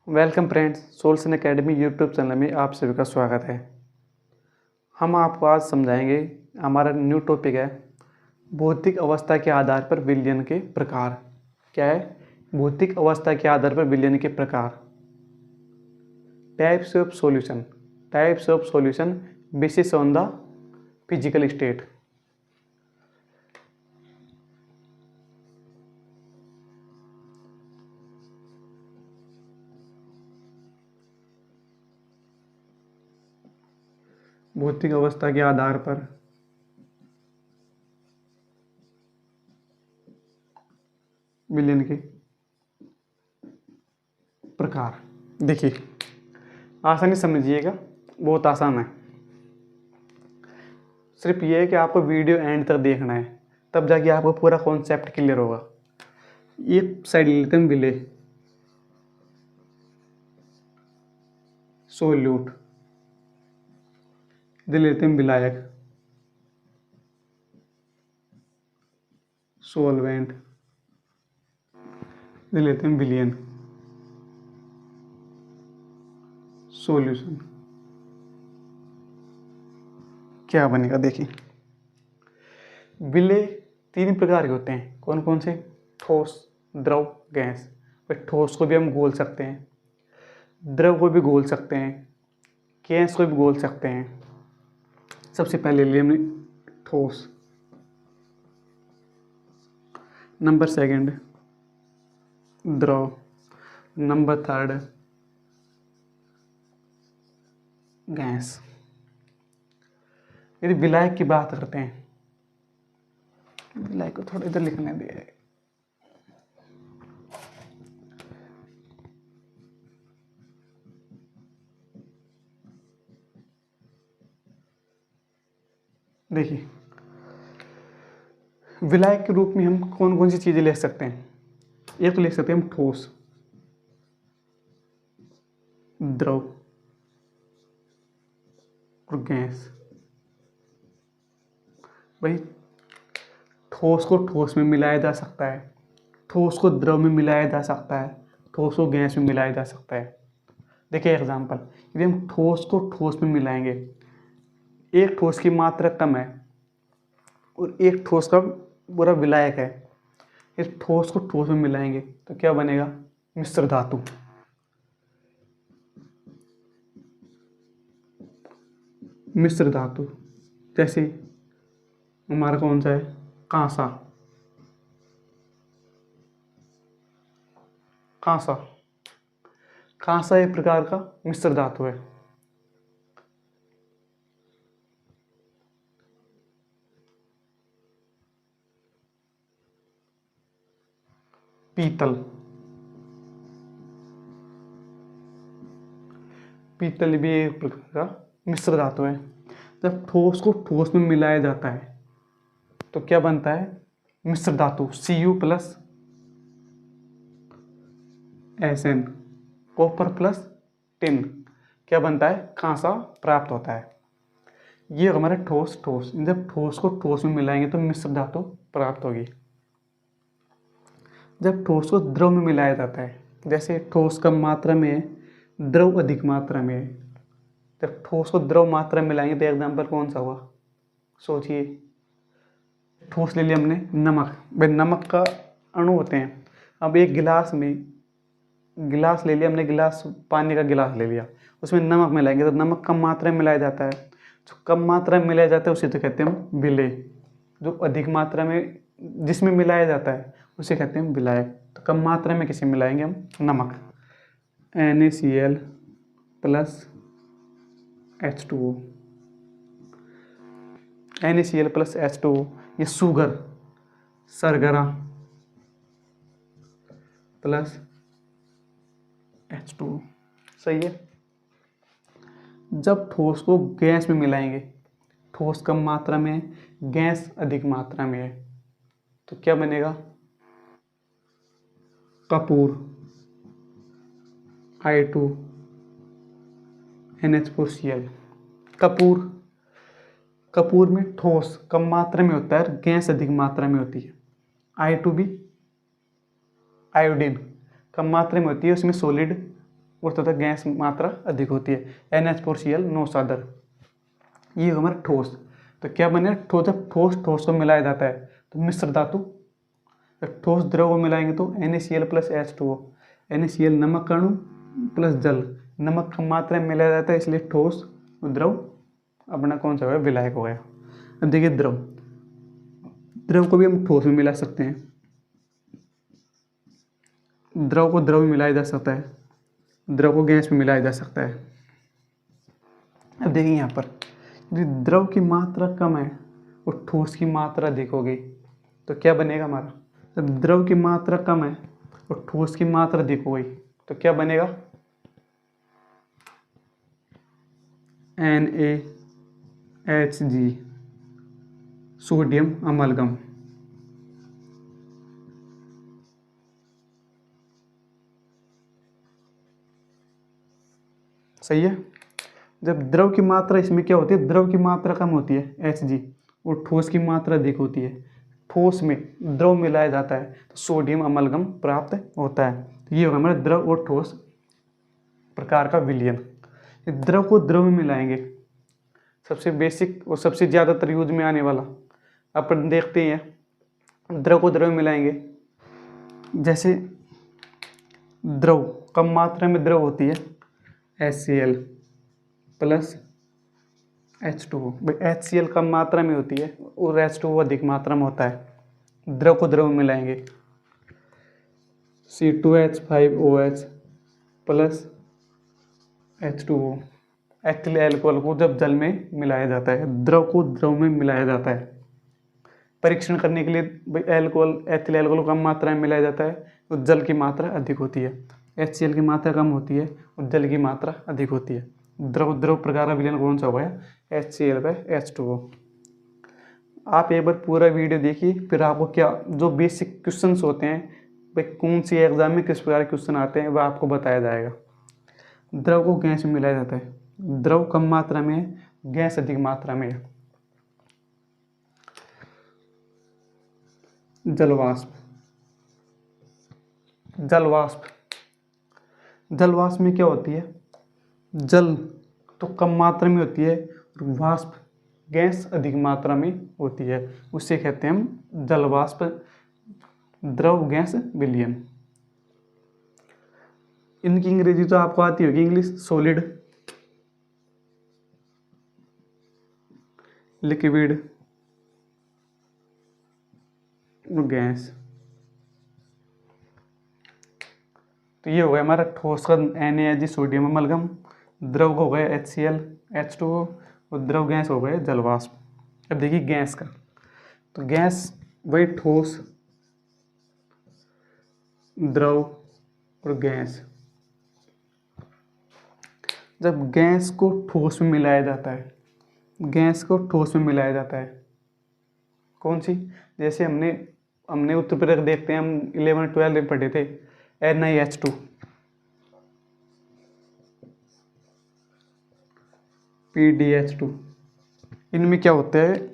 Welcome friends, सोल्सन academy YouTube channel में आप सभी का स्वागत है। हम आपको आज समझाएंगे, हमारा न्यू टॉपिक है भौतिक अवस्था के आधार पर विलयन के प्रकार। क्या है? भौतिक अवस्था के आधार पर विलयन के प्रकार। Types of solution basis on the physical state. भौतिक अवस्था के आधार पर विलयन के प्रकार। देखिए, आसानी समझिएगा, बहुत आसान है। सिर्फ ये है कि आपको वीडियो एंड तक देखना है, तब जाके आपको पूरा कॉन्सेप्ट क्लियर होगा। एक साइड लेते हैं विले, सोल्यूट, इधर लेते हैं विलायक, सोलवेंट, इधर लेते हैं विलयन, सॉल्यूशन। क्या बनेगा? देखिए, विले तीन प्रकार के होते हैं। कौन कौन से? ठोस, द्रव, गैस। ठोस को भी हम घोल सकते हैं, द्रव को भी घोल सकते हैं, गैस को भी घोल सकते हैं। सबसे पहले लिए हमने ठोस, नंबर सेकंड द्रव, नंबर थर्ड गैस। यदि विलायक की बात करते हैं, विलायक को थोड़ा इधर लिखने दिया है। देखिए, विलायक के रूप में हम कौन कौन सी चीजें लिख सकते हैं? एक तो लिख सकते हैं हम ठोस, द्रव और गैस। भाई, ठोस को ठोस में मिलाया जा सकता है, ठोस को द्रव में मिलाया जा सकता है, ठोस को गैस में मिलाया जा सकता है। देखिए एग्जांपल, यदि हम ठोस को ठोस में मिलाएंगे, एक ठोस की मात्रा कम है और एक ठोस का पूरा विलायक है, इस ठोस को ठोस में मिलाएंगे तो क्या बनेगा? मिश्र धातु। मिश्र धातु जैसे हमारा कौन सा है? कांसा। कांसा कांसा एक प्रकार का मिश्र धातु है। पीतल, पीतल भी एक प्रकार का मिश्र धातु है। जब ठोस को ठोस में मिलाया जाता है तो क्या बनता है? मिश्र धातु Cu plus Sn, copper plus tin. क्या बनता है? कांसा प्राप्त होता है। ये हमारे ठोस ठोस। जब ठोस को ठोस में मिलाएंगे तो मिश्र धातु प्राप्त होगी। जब ठोस को द्रव में मिलाया जाता है, जैसे ठोस कम मात्रा में है, द्रव अधिक मात्रा में है, जब ठोस को द्रव मात्रा में मिलाएंगे तो एग्जाम्पल कौन सा हुआ? सोचिए, ठोस ले लिया हमने नमक। भाई, नमक का अणु होते हैं। अब एक गिलास में, गिलास ले लिया हमने, गिलास पानी का गिलास ले लिया, उसमें नमक मिलाएंगे तो नमक कम मात्रा में मिलाया जाता है। जो कम मात्रा में मिलाया जाता है उसे तो कहते हैं हम विलेय। जो अधिक मात्रा में जिसमें मिलाया जाता है उसे कहते हैं विलायक। तो कम मात्रा में किसे मिलाएंगे हम? नमक। NaCl plus H2O, NaCl plus H2O। ये शुगर, सरगरा प्लस H2O। सही है। जब ठोस को गैस में मिलाएंगे, ठोस कम मात्रा में है, गैस अधिक मात्रा में है, तो क्या बनेगा? कपूर, I2NH4Cl। कपूर में ठोस कम मात्रा में होता है, गैस अधिक मात्रा में होती है। I2 भी, आयोडीन कम मात्रा में होती है, उसमें सॉलिड और तथा गैस मात्रा अधिक होती है, NH4Cl नो सादर। ये हमारा ठोस। तो क्या बने ठोस, जब ठोस ठोस को मिलाया जाता है तो मिश्र धातु, जब ठोस द्रव को मिलाएंगे तो NaCl प्लस H2O, NaCl नमक का अणु प्लस जल, नमक कम मात्रा में मिलाया जाता है इसलिए ठोस द्रव अपना कौन सा है विलायक हो गया। अब देखिए द्रव, द्रव को भी हम ठोस में मिला सकते हैं, द्रव को द्रव में मिलाया जा सकता है, द्रव को गैस में मिलाया जा सकता है। अब देखिए यहाँ पर यदि द्रव की मात्रा कम है और ठोस की मात्रा अधिक होगी तो क्या बनेगा हमारा, जब द्रव की मात्रा कम है और ठोस की मात्रा अधिक हो गई तो क्या बनेगा, NaHG सोडियम अमलगम। सही है। जब द्रव की मात्रा इसमें क्या होती है, द्रव की मात्रा कम होती है Hg और ठोस की मात्रा अधिक होती है, ठोस में द्रव मिलाया जाता है तो सोडियम अमलगम प्राप्त होता है। तो ये होगा हमारा द्रव और ठोस प्रकार का विलयन। द्रव को द्रव में मिलाएंगे, सबसे बेसिक और सबसे ज़्यादातर यूज में आने वाला अपन देखते हैं। द्रव को द्रव में मिलाएंगे, जैसे द्रव कम मात्रा में द्रव होती है HCl प्लस H2O, भाई HCl कम मात्रा में होती है और H2O अधिक मात्रा में होता है। द्रव को द्रव में मिलाएंगे, C2H5OH plus H2O, ethyl alcohol को जब जल में मिलाया जाता है, द्रव को द्रव में मिलाया जाता है। परीक्षण करने के लिए भाई एल्कोहल, एथिल एल्कोहल कम मात्रा में मिलाया जाता है तो जल की मात्रा अधिक होती है, HCl की मात्रा कम होती है और जल की मात्रा अधिक होती है। द्रव द्रव प्रकार का विलयन कौन सा हुआ है, HCl बाय H2O। आप एक बार पूरा वीडियो देखिए, फिर आपको क्या जो बेसिक क्वेश्चंस होते हैं भाई कौन सी एग्जाम में किस प्रकार के क्वेश्चन आते हैं वह आपको बताया जाएगा। द्रव को गैस में मिलाया जाता है, द्रव कम मात्रा में है, गैस अधिक मात्रा में है। जलवाष्प, जलवाष्प, जलवाष्प में क्या होती है, जल तो कम मात्रा में होती है और वाष्प गैस अधिक मात्रा में होती है, उसे कहते हैं हम जलवाष्प द्रव गैस विलयन। इनकी अंग्रेजी तो आपको आती होगी, इंग्लिश सॉलिड, लिक्विड और गैस। तो ये हो गया हमारा ठोस का NaHg सोडियम अमलगम, द्रव हो गया HCl H2O और द्रव गैस हो गए जलवाष्प। अब देखिए गैस का, तो गैस वही ठोस, द्रव और गैस। जब गैस को ठोस में मिलाया जाता है, गैस को ठोस में मिलाया जाता है, कौन सी, जैसे हमने उत्तर प्रदेश देखते हैं, हम 11-12 में पढ़े थे NiH2 PdH2। इनमें क्या होता है,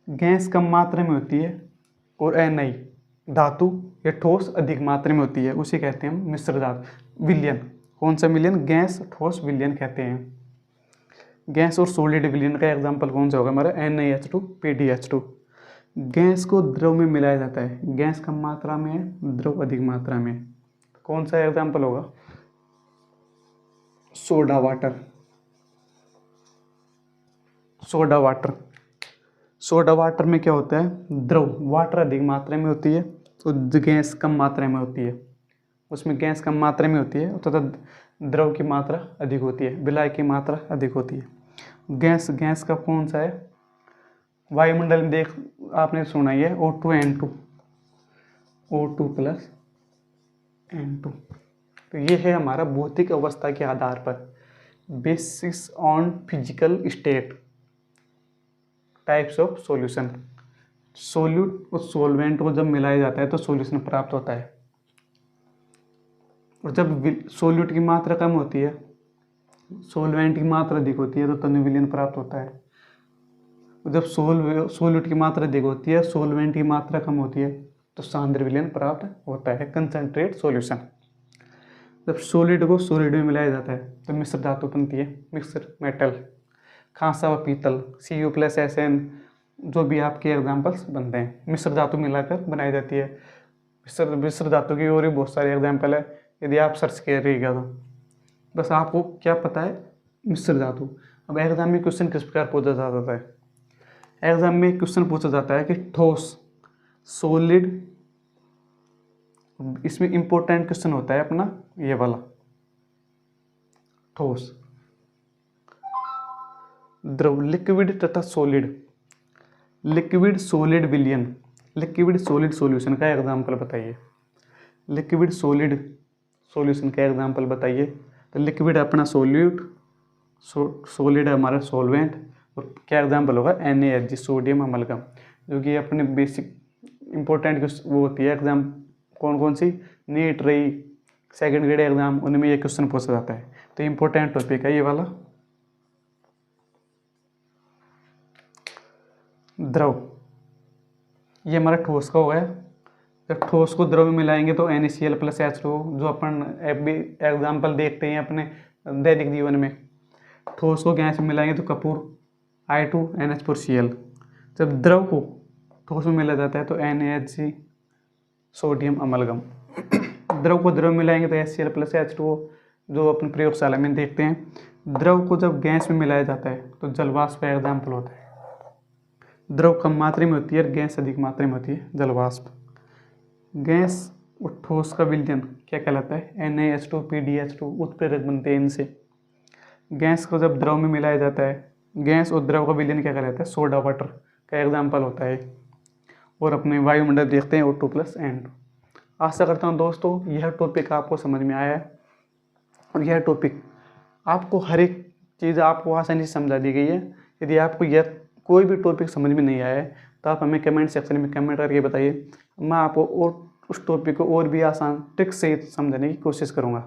गैस कम मात्रा में होती है और Na धातु या ठोस अधिक मात्रा में होती है, उसे कहते हैं हम मिश्र धातु विलयन। कौन सा विलयन, गैस ठोस विलयन कहते हैं। गैस और सॉलिड विलयन का एग्जांपल कौन सा होगा हमारा, NiH2 PdH2। गैस को द्रव में मिलाया जाता है, गैस कम मात्रा में है, द्रव अधिक मात्रा में। कौन सा एग्जांपल होगा, soda water, soda water. Soda water में क्या होता है, द्रव वाटर अधिक मात्रा में होती है तो गैस कम मात्रा में होती है, उसमें गैस कम मात्रा में होती है तथा द्रव की मात्रा अधिक होती है, विलायक की मात्रा अधिक होती है। गैस, गैस का कौन सा है, वायुमंडल में देख आपने सुना ही है O2N2, O2 प्लस N2। तो ये है हमारा भौतिक अवस्था के आधार पर, basis on physical state, types of solution. Solute और सोलवेंट को जब मिलाया जाता है तो सॉल्यूशन प्राप्त होता है, और जब सोल्यूट की मात्रा कम होती है, सोलवेंट की मात्रा अधिक होती है तो तनु विलयन प्राप्त होता है। जब सोल्यूट की मात्रा अधिक होती है, सोलवेंट की मात्रा कम होती है तो सांद्र विलयन प्राप्त होता है, कंसंट्रेट सॉल्यूशन। जब सॉलिड को सॉलिड में मिलाया जाता है तो मिश्र धातु बनती है, मिक्सर मेटल। खांसा व पीतल Cu+Sn, जो भी आपके एग्जाम्पल्स बनते हैं, मिश्र धातु मिलाकर बनाई जाती है। मिश्र धातु की और भी बहुत सारे एग्जाम्पल है, यदि आप सर्च करिएगा तो। बस आपको क्या पता है, मिश्र धातु। अब एग्जाम में क्वेश्चन किस प्रकार पूछा जाता है? एग्जाम में क्वेश्चन पूछा जाता है कि ठोस, सॉलिड, इसमें इंपॉर्टेंट क्वेश्चन होता है अपना ये वाला, ठोस, द्रव, लिक्विड तथा सॉलिड। लिक्विड सॉलिड विलयन, लिक्विड सॉलिड सॉल्यूशन का एग्जाम्पल बताइए। लिक्विड सॉलिड सॉल्यूशन का एग्जाम्पल बताइए। तो लिक्विड अपना सॉल्यूट, सॉलिड है हमारा सॉल्वेंट, और क्या एग्जाम्पल होगा, NaHG, सोडियम अमलगम, जो कि अपने बेसिक इंपॉर्टेंट वो होती है एग्जाम, कौन कौन सी, नीट रही, सेकंड ग्रेड एग्जाम, उनमें ये क्वेश्चन पूछा जाता है। तो इंपॉर्टेंट टॉपिक है ये वाला। द्रव, ये हमारा ठोस का हो गया। जब ठोस को द्रव में मिलाएंगे तो NaCl+H2, जो अपन एग्जाम्पल देखते हैं अपने दैनिक जीवन में। ठोस को गैस में मिलाएंगे तो कपूर, I2NH4Cl। जब द्रव को ठोस में मिला जाता है तो NaHC, सोडियम अमलगम। द्रव को द्रव में मिलाएंगे तो HCl+H2O, जो अपन प्रयोगशाला में देखते हैं। द्रव को जब गैस में मिलाया जाता है तो जलवाष्प का एग्जाम्पल होता है। द्रव कम मात्रा में होती है और गैस अधिक मात्रा में होती है, जलवाष्प। गैस और ठोस का विलयन क्या कहलाता है, NaH2PdH2, उत्प्रेरक बनते हैं इनसे। गैस को जब द्रव में मिलाया जाता है, गैस और द्रव का विलयन क्या कहलाता है, सोडा वाटर का एग्जाम्पल होता है। और अपने वायुमंडल देखते हैं O2+N2। आशा करता हूँ दोस्तों यह टॉपिक आपको समझ में आया है, और यह टॉपिक आपको हर एक चीज़ आपको आसानी से समझा दी गई है। यदि आपको यह कोई भी टॉपिक समझ में नहीं आया है तो आप हमें कमेंट सेक्शन में कमेंट करके बताइए, मैं आपको और उस टॉपिक को और भी आसान ट्रिक से समझाने की कोशिश करूँगा।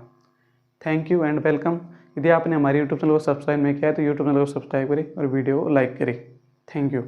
Thank you and welcome. यदि आपने हमारे यूट्यूब चैनल को सब्सक्राइब नहीं किया है तो यूट्यूब चैनल को सब्सक्राइब करें और वीडियो को लाइक करें। Thank you.